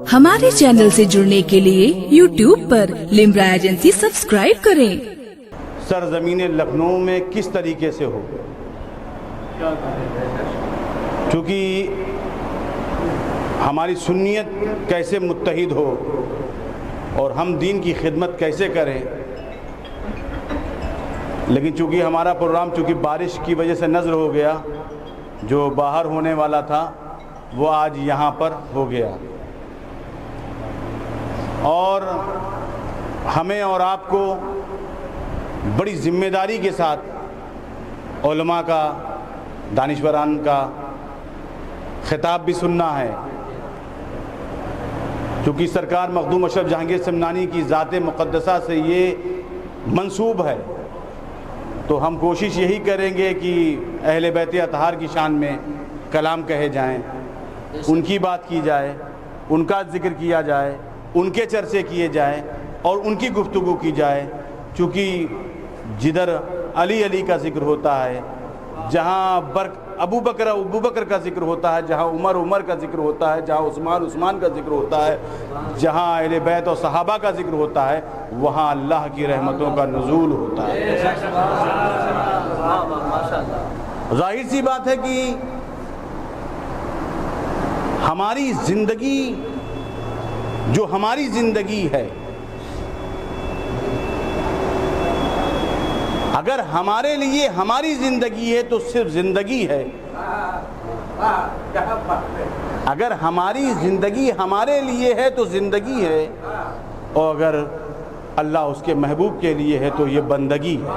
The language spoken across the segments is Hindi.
हमारे चैनल से जुड़ने के लिए YouTube पर लिम्रा एजेंसी सब्सक्राइब करें। सरजमीन लखनऊ में किस तरीके से हो, क्योंकि हमारी सुन्नियत कैसे मुत्तहिद हो और हम दीन की खिदमत कैसे करें। लेकिन चूँकि हमारा प्रोग्राम चूँकि बारिश की वजह से नज़र हो गया, जो बाहर होने वाला था वो आज यहाँ पर हो गया, और हमें और आपको बड़ी ज़िम्मेदारी के साथ उलमा का, दानिशवरान का खिताब भी सुनना है, क्योंकि सरकार मखदूम अशरफ जहांगीर समनानी की ज़ात मुक़द्दसा से ये मंसूब है। तो हम कोशिश यही करेंगे कि अहले बैत अतहार की शान में कलाम कहे जाएं, उनकी बात की जाए, उनका जिक्र किया जाए, उनके चर्चे किए जाएं और उनकी गुफ्तगू की जाए। चूँकि जिधर अली अली का जिक्र होता है, जहाँ अबू बकर का जिक्र होता है, जहाँ उमर का जिक्र होता है, जहाँ उस्मान का जिक्र होता है, जहाँ अहले बैत और सहाबा का जिक्र होता है, वहाँ अल्लाह की रहमतों का नुज़ूल होता है। जाहिर सी बात है कि हमारी ज़िंदगी, जो हमारी ज़िंदगी है, अगर हमारे लिए हमारी ज़िंदगी है तो सिर्फ ज़िंदगी है। अगर हमारी ज़िंदगी हमारे लिए है तो ज़िंदगी है, और अगर अल्लाह उसके महबूब के लिए है तो ये बंदगी है।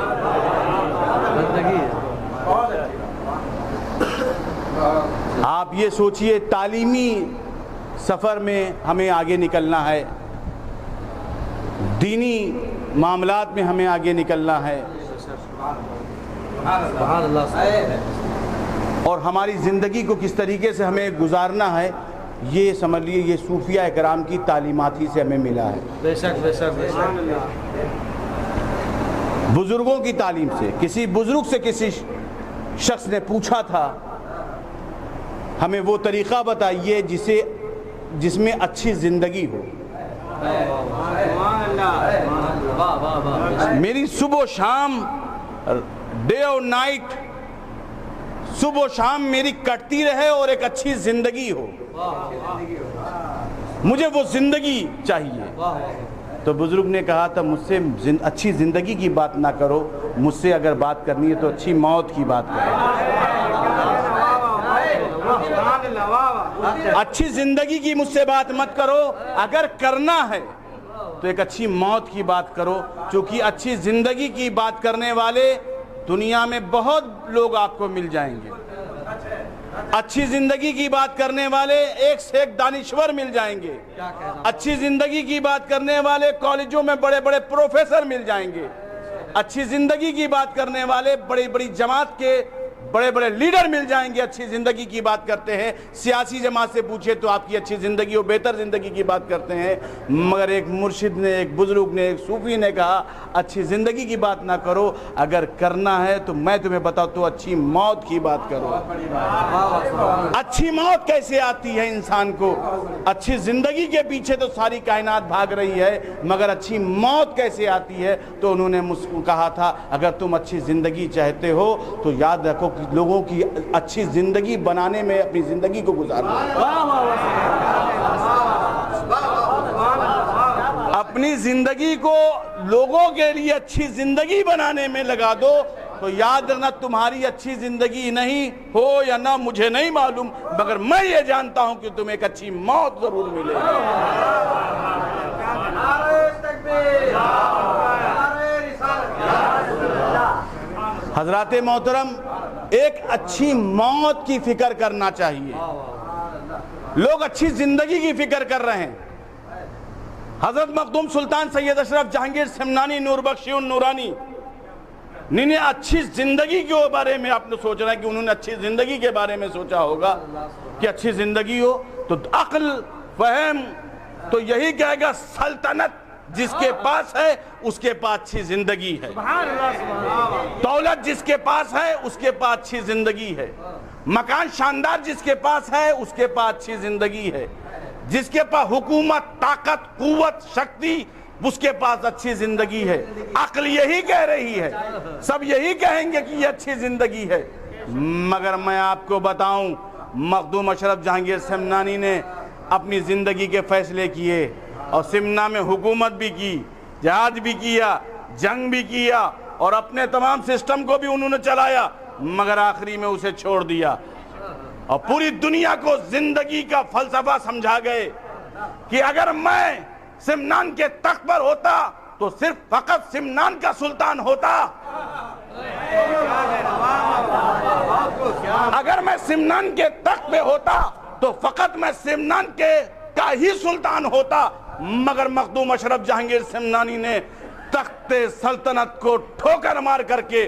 आप ये सोचिए, तालीमी सफ़र में हमें आगे निकलना है, दीनी मामलात में हमें आगे निकलना है, और हमारी ज़िंदगी को किस तरीके से हमें गुजारना है, ये समझ लिए ये सूफिया इकराम की तालीमात ही से हमें मिला है। बेशक बेशक बेशक। बुज़ुर्गों की तालीम से, किसी बुज़ुर्ग से किसी शख्स ने पूछा था, हमें वो तरीक़ा बताइए जिसमें अच्छी ज़िंदगी हो। मेरी सुबह शाम, डे और नाइट, सुबह शाम मेरी कटती रहे और एक अच्छी ज़िंदगी हो, मुझे वो ज़िंदगी चाहिए। तो बुज़ुर्ग ने कहा था, मुझसे अच्छी ज़िंदगी की बात ना करो, मुझसे अगर बात करनी है तो अच्छी मौत की बात करो। अच्छी ज़िंदगी की मुझसे बात मत करो, अगर करना है तो एक अच्छी मौत की बात करो, क्योंकि अच्छी ज़िंदगी की बात करने वाले दुनिया में बहुत लोग आपको मिल जाएंगे। अच्छी ज़िंदगी की बात करने वाले एक से एक दानिश्वर मिल जाएंगे। अच्छी ज़िंदगी की बात करने वाले कॉलेजों में बड़े बड़े प्रोफेसर मिल जाएंगे। अच्छी ज़िंदगी की बात करने वाले बड़ी बड़ी जमात के बड़े बड़े लीडर मिल जाएंगे। अच्छी ज़िंदगी की बात करते हैं, सियासी जमात से पूछे तो आपकी अच्छी ज़िंदगी और बेहतर ज़िंदगी की बात करते हैं। मगर एक मुर्शिद ने, एक बुज़ुर्ग ने, एक सूफ़ी ने कहा, अच्छी ज़िंदगी की बात ना करो, अगर करना है तो मैं तुम्हें बताऊँ तो अच्छी मौत की बात करो। अच्छी मौत कैसे आती है इंसान को? अच्छी ज़िंदगी के पीछे तो सारी कायनात भाग रही है, मगर अच्छी मौत कैसे आती है? तो उन्होंने मुझको कहा था, अगर तुम अच्छी ज़िंदगी चाहते हो तो याद रखो कि लोगों की अच्छी ज़िंदगी बनाने में अपनी ज़िंदगी को गुजारना। अपनी ज़िंदगी को लोगों के लिए अच्छी ज़िंदगी बनाने में लगा दो, तो याद रखना तुम्हारी अच्छी ज़िंदगी नहीं हो या ना, मुझे नहीं मालूम, मगर मैं ये जानता हूं कि तुम्हें एक अच्छी मौत ज़रूर मिलेगी। हज़रात मोहतरम, एक अच्छी मौत की फ़िक्र करना चाहिए। लोग अच्छी ज़िंदगी की फ़िक्र कर रहे हैं। हज़रत मखदूम सुल्तान सैयद अशरफ जहांगीर समनानी नूर बख्शी नूरानी ने अच्छी ज़िंदगी के बारे में आपने सोचना है कि उन्होंने अच्छी ज़िंदगी के बारे में सोचा होगा कि अच्छी ज़िंदगी हो तो अक्ल फहम तो यही कहेगा, सल्तनत जिसके पास है उसके पास अच्छी जिंदगी है, दौलत जिसके पास है उसके पास अच्छी जिंदगी है, मकान शानदार जिसके पास है उसके पास अच्छी जिंदगी है, जिसके पास हुकूमत, ताकत, कुव्वत, शक्ति, उसके पास अच्छी जिंदगी है। अक्ल यही कह रही है, सब यही कहेंगे कि ये अच्छी जिंदगी है। मगर मैं आपको बताऊं, मखदूम अशरफ जहांगीर सिमनानी ने अपनी जिंदगी के फैसले किए और सिमना में हुकूमत भी की, जहाद भी किया, जंग भी किया और अपने तमाम सिस्टम को भी उन्होंने चलाया, मगर आखिरी में उसे छोड़ दिया और पूरी दुनिया को जिंदगी का फलसफा समझा गए कि अगर मैं सिमनान के तख्त पर होता तो सिर्फ फकत सिमनान का सुल्तान होता, अगर मैं सिमनान के तख्त पे होता तो फकत मैं सिमनान के का ही सुल्तान होता। मगर मखदूम अशरफ जहांगीर सिमनानी ने तख्ते सल्तनत को ठोकर मार करके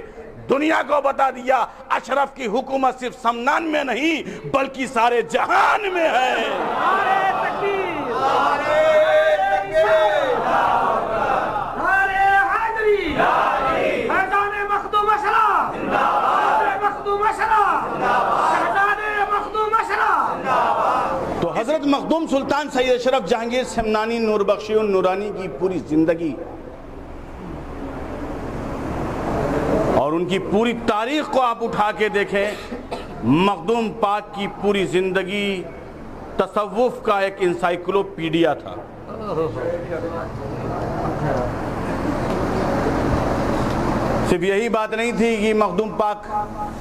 दुनिया को बता दिया, अशरफ की हुकूमत सिर्फ समनान में नहीं बल्कि सारे जहान में है। तो हजरत मखदूम सुल्तान सैयद अशरफ जहांगीर सिमनानी नूर बख्शी नूरानी की पूरी जिंदगी और उनकी पूरी तारीख को आप उठा के देखें, मखदूम पाक की पूरी जिंदगी तसव्वुफ का एक इंसाइक्लोपीडिया था। सिर्फ यही बात नहीं थी कि मखदूम पाक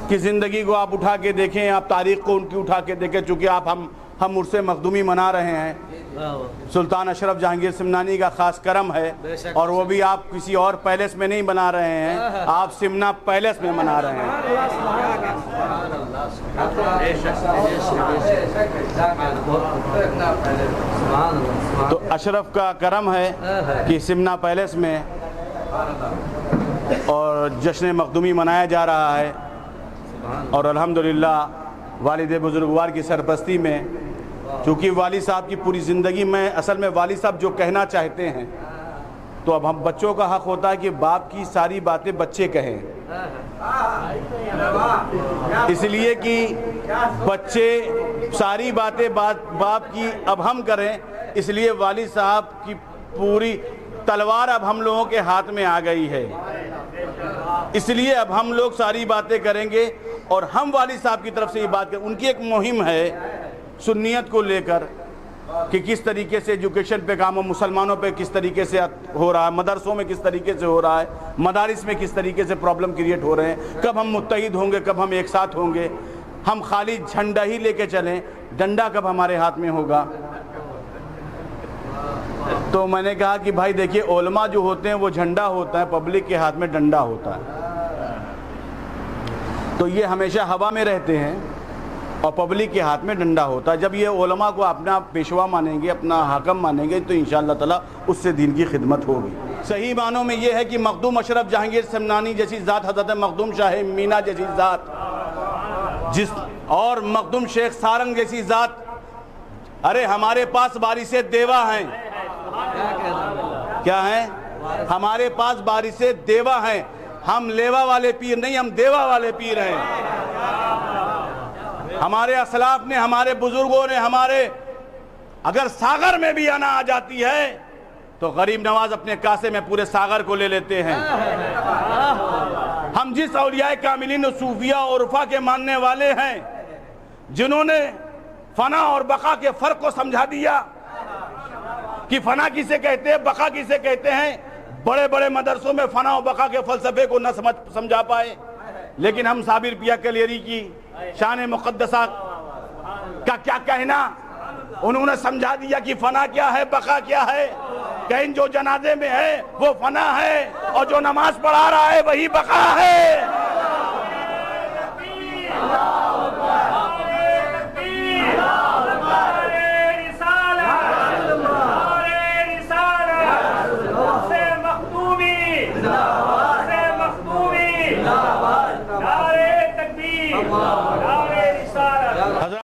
की ज़िंदगी को आप उठा के देखें, आप तारीख़ को उनकी उठा के देखें, चूँकि आप हम उर्से मखदूमी मना रहे हैं। सुल्तान अशरफ जहांगीर सिमनानी का ख़ास करम है और वो भी आप किसी और पैलेस में नहीं मना रहे हैं, आप सिमना पैलेस में मना रहे हैं। तो अशरफ का करम है कि सिमना पैलेस में और जश्न मखदूमी मनाया जा रहा है और अल्हम्दुलिल्लाह वालिद बुजुर्गवार की सरपरस्ती में, चूँकि वाली साहब की पूरी ज़िंदगी में असल में वाली साहब जो कहना चाहते हैं तो अब हम बच्चों का हक़ होता है कि बाप की सारी बातें बच्चे कहें, इसलिए कि बच्चे सारी बातें बाप की अब हम करें, इसलिए वाली साहब की पूरी तलवार अब हम लोगों के हाथ में आ गई है, इसलिए अब हम लोग सारी बातें करेंगे और हम वाली साहब की तरफ से ये बात करें। उनकी एक मुहिम है सुन्नियत को लेकर कि किस तरीके से एजुकेशन पे काम हो, मुसलमानों पे किस तरीके से हो रहा है, मदरसों में किस तरीके से हो रहा है, मदारिस में किस तरीके से प्रॉब्लम क्रिएट हो रहे हैं, कब हम मुत्तहिद होंगे, कब हम एक साथ होंगे, हम खाली झंडा ही लेके चलें, डंडा कब हमारे हाथ में होगा। तो मैंने कहा कि भाई देखिए, उलमा जो होते हैं वो झंडा होता है, पब्लिक के हाथ में डंडा होता है, तो ये हमेशा हवा में रहते हैं और पब्लिक के हाथ में डंडा होता है। जब ये उलमा को अपना पेशवा मानेंगे, अपना हाकम मानेंगे, तो इंशाअल्लाह ताला उससे दीन की खिदमत होगी। सही मानों में ये है कि मखदूम अशरफ जहांगीर सिमनानी जैसी ज़ात, हज़रत मखदूम शाह मीना जैसी ज़ात और मखदूम शेख सारंग जैसी ज़ात, अरे हमारे पास बारिशे देवा हैं, क्या है, हमारे पास बारिशे देवा हैं, हम लेवा वाले पीर नहीं, हम देवा वाले पीर हैं। हमारे असलाफ ने, हमारे बुजुर्गों ने, हमारे अगर सागर में भी आना आ जाती है तो गरीब नवाज अपने कासे में पूरे सागर को ले लेते हैं। हम जिस औलियाए कामिलीन और सूफिया और उर्फा के मानने वाले हैं, जिन्होंने फना और बका के फर्क को समझा दिया कि फना किसे कहते हैं, बका किसे कहते हैं, बड़े बड़े मदरसों में फना और बका के फलसफे को न समझा पाए, लेकिन हम साबिर पिया कलेरी की शान मुक़द्दसा का क्या कहना, उन्होंने समझा दिया कि फना क्या है, बका क्या है। कहीं जो जनाजे में है वो फना है और जो नमाज पढ़ा रहा है वही बका है।